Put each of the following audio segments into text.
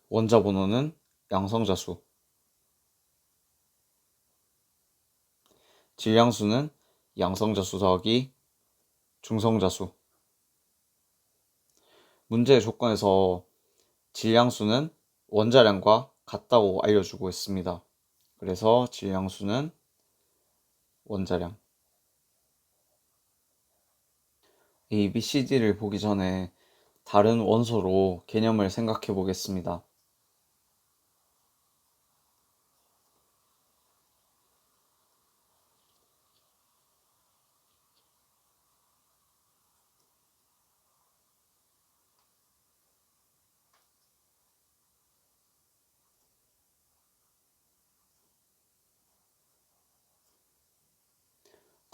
원자 번호는 양성자수. 질량수는 양성자수 더하기 중성자수. 문제의 조건에서 질량수는 원자량과 같다고 알려주고 있습니다. 그래서 질량수는 원자량. A, B, C, D를 보기 전에 다른 원소로 개념을 생각해 보겠습니다.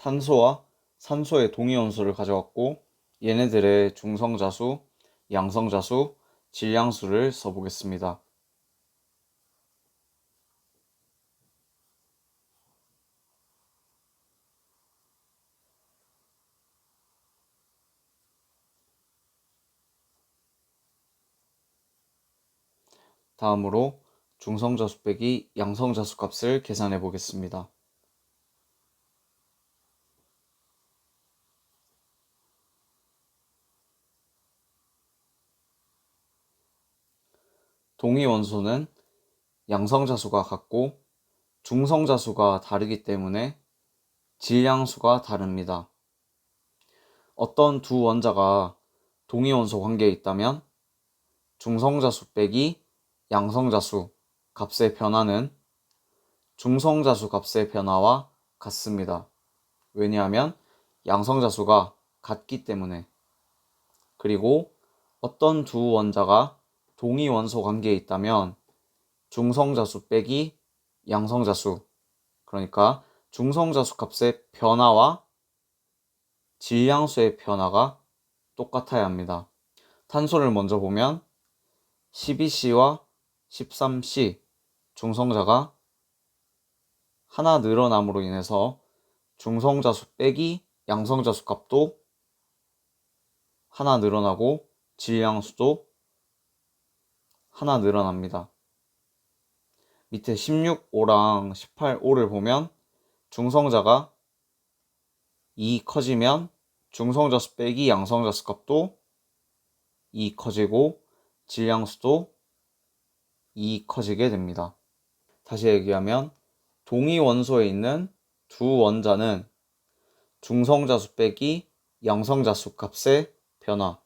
탄소와 산소의 동위원소를 가져왔고 얘네들의 중성자수, 양성자수, 질량수를 써보겠습니다. 다음으로 중성자수 빼기 양성자수 값을 계산해 보겠습니다. 동위원소는 양성자수가 같고 중성자수가 다르기 때문에 질량수가 다릅니다. 어떤 두 원자가 동위원소 관계에 있다면 중성자수 빼기 양성자수 값의 변화는 중성자수 값의 변화와 같습니다. 왜냐하면 양성자수가 같기 때문에. 그리고 어떤 두 원자가 동위원소 관계에 있다면 중성자수 빼기 양성자수, 그러니까 중성자수 값의 변화와 질량수의 변화가 똑같아야 합니다. 탄소를 먼저 보면 12C와 13C 중성자가 하나 늘어남으로 인해서 중성자수 빼기 양성자수 값도 하나 늘어나고 질량수도 하나 늘어납니다. 밑에 16O랑 18O를 보면 중성자가 2 커지면 중성자수 빼기 양성자수 값도 2 커지고 질량수도 2 커지게 됩니다. 다시 얘기하면 동위원소에 있는 두 원자는 중성자수 빼기 양성자수 값의 변화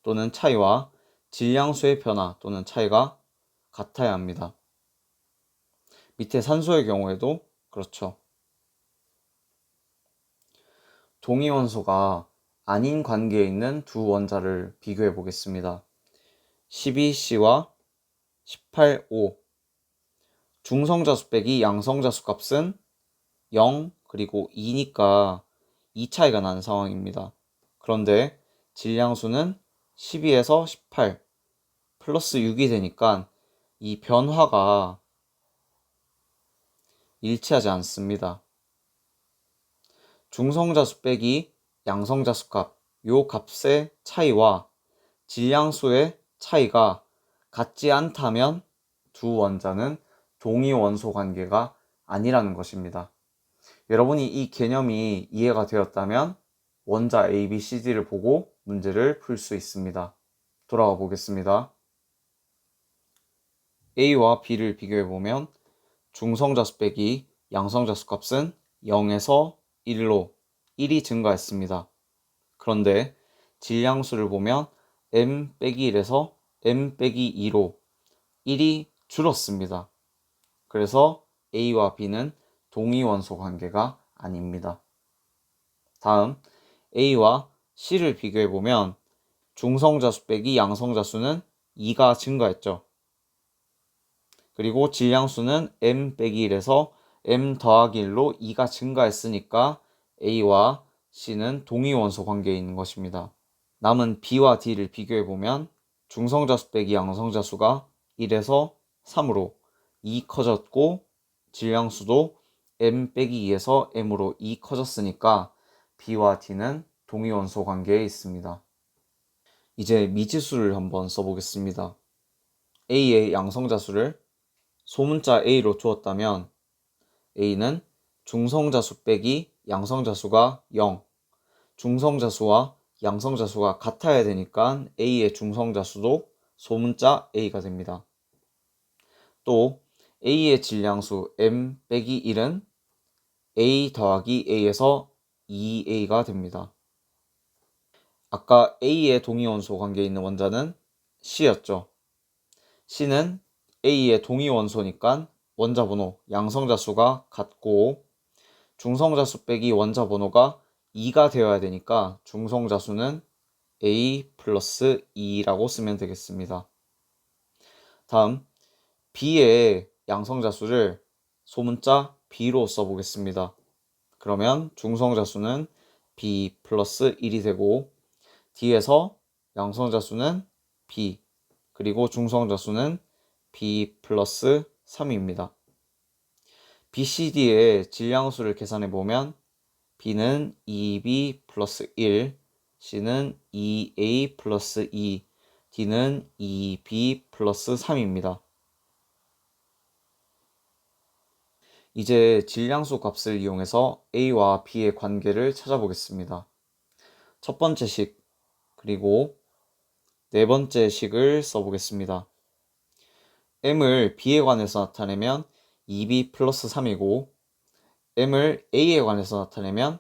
또는 차이와 질량수의 변화 또는 차이가 같아야 합니다. 밑에 산소의 경우에도 그렇죠. 동위원소가 아닌 관계에 있는 두 원자를 비교해 보겠습니다. 12C와 18O. 중성자수 빼기 양성자수 값은 0 그리고 2니까 2 차이가 나는 상황입니다. 그런데 질량수는 12에서 18 플러스 6이 되니까 이 변화가 일치하지 않습니다. 중성자수 빼기 양성자수 값, 요 값의 차이와 질량수의 차이가 같지 않다면 두 원자는 동위원소 관계가 아니라는 것입니다. 여러분이 이 개념이 이해가 되었다면 원자 A, B, C, D를 보고 문제를 풀 수 있습니다. 돌아가 보겠습니다. A와 B를 비교해보면 중성자수 빼기 양성자수 값은 0에서 1로 1이 증가했습니다. 그런데 질량수를 보면 M 빼기 1에서 M 빼기 2로 1이 줄었습니다. 그래서 A와 B는 동위원소 관계가 아닙니다. 다음 A와 C를 비교해보면 중성자수 빼기 양성자수는 2가 증가했죠. 그리고 질량수는 M 빼기 1에서 M 더하기 1로 2가 증가했으니까 A와 C는 동위원소 관계에 있는 것입니다. 남은 B와 D를 비교해보면 중성자수 빼기 양성자수가 1에서 3으로 2 커졌고 질량수도 M 빼기 2에서 M으로 2 커졌으니까 B와 D는 동위원소 관계에 있습니다. 이제 미지수를 한번 써보겠습니다. A의 양성자수를 소문자 A로 두었다면 A는 중성자수 빼기 양성자수가 0, 중성자수와 양성자수가 같아야 되니까 A의 중성자수도 소문자 A가 됩니다. 또 A의 질량수 m 빼기 1은 A 더하기 A에서 2A가 됩니다. 아까 A의 동위원소 관계에 있는 원자는 C였죠. C는 A의 동위원소니까 원자번호, 양성자수가 같고 중성자수 빼기 원자번호가 2가 되어야 되니까 중성자수는 A 플러스 2라고 쓰면 되겠습니다. 다음 B의 양성자수를 소문자 B로 써보겠습니다. 그러면 중성자수는 B 플러스 1이 되고 D에서 양성자수는 B 그리고 중성자수는 B 플러스 3입니다. BCD의 질량수를 계산해 보면 B는 2B 플러스 1, C는 2A 플러스 2, D는 2B 플러스 3입니다. 이제 질량수 값을 이용해서 A와 B의 관계를 찾아보겠습니다. 첫 번째 식, 그리고 네 번째 식을 써보겠습니다. M을 B에 관해서 나타내면 2B 플러스 3이고 M을 A에 관해서 나타내면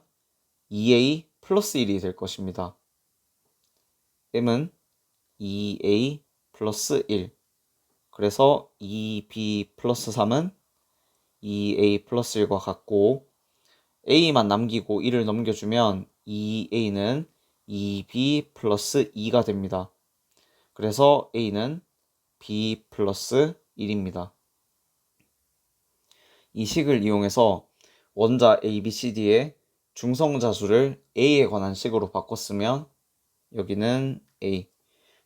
2A 플러스 1이 될 것입니다. M은 2A 플러스 1, 그래서 2B 플러스 3은 2A 플러스 1과 같고 A만 남기고 1을 넘겨주면 2A는 2B 플러스 2가 됩니다. 그래서 A는 B 플러스 1입니다. 이 식을 이용해서 원자 ABCD의 중성자수를 A에 관한 식으로 바꿨으면 여기는 A,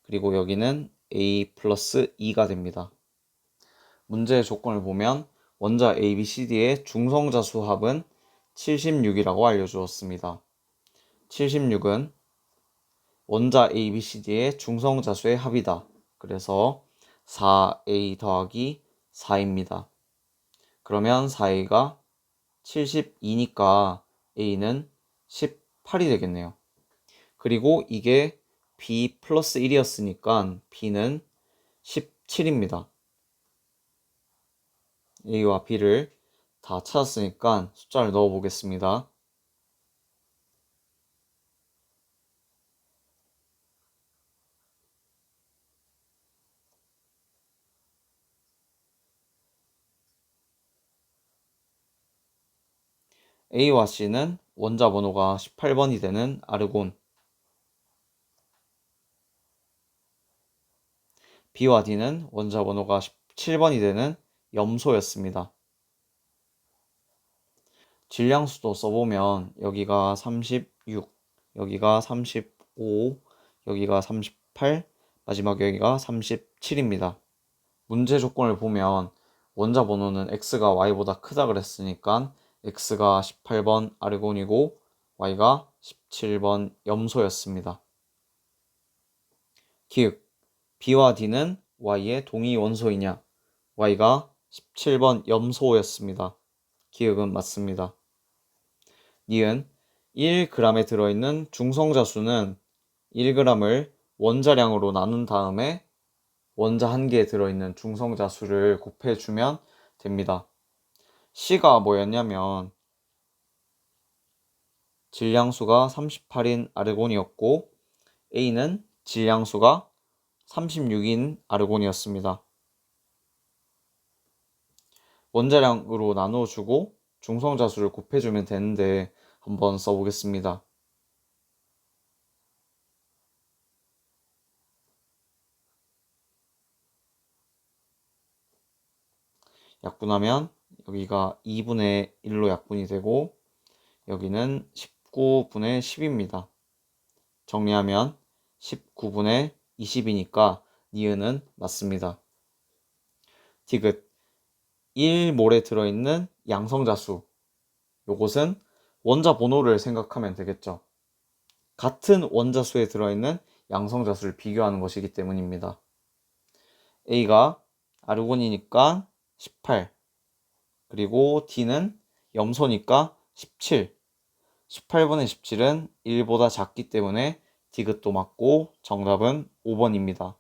그리고 여기는 A 플러스 2가 됩니다. 문제의 조건을 보면 원자 ABCD의 중성자수 합은 76이라고 알려주었습니다. 76은 원자 ABCD의 중성자수의 합이다. 그래서 4A 더하기 4입니다. 그러면 4A가 72니까 A는 18이 되겠네요. 그리고 이게 B 플러스 1이었으니까 B는 17입니다. A와 B를 다 찾았으니까 숫자를 넣어 보겠습니다. A와 C는 원자 번호가 18번이 되는 아르곤, B와 D는 원자 번호가 17번이 되는 염소였습니다. 질량수도 써보면 여기가 36, 여기가 35, 여기가 38, 마지막 여기가 37입니다. 문제 조건을 보면 원자 번호는 x가 y보다 크다 그랬으니까 x가 18번 아르곤이고 y가 17번 염소였습니다. 기역 B와 D는 y의 동위 원소이냐? y가 17번 염소였습니다. 기역은 맞습니다. 니은 1g에 들어있는 중성자수는 1g을 원자량으로 나눈 다음에 원자 한 개에 들어있는 중성자수를 곱해주면 됩니다. C가 뭐였냐면 질량수가 38인 아르곤이었고 A는 질량수가 36인 아르곤이었습니다. 원자량으로 나눠주고 중성자수를 곱해주면 되는데 한번 써보겠습니다. 약분하면 여기가 2분의 1로 약분이 되고 여기는 19분의 10입니다. 정리하면 19분의 20이니까 니은은 맞습니다. 디귿 1몰에 들어있는 양성자수, 요것은 원자 번호를 생각하면 되겠죠. 같은 원자수에 들어있는 양성자수를 비교하는 것이기 때문입니다. A가 아르곤이니까 18, 그리고 D는 염소니까 17. 18분의 17은 1보다 작기 때문에 디귿도 맞고 정답은 5번입니다.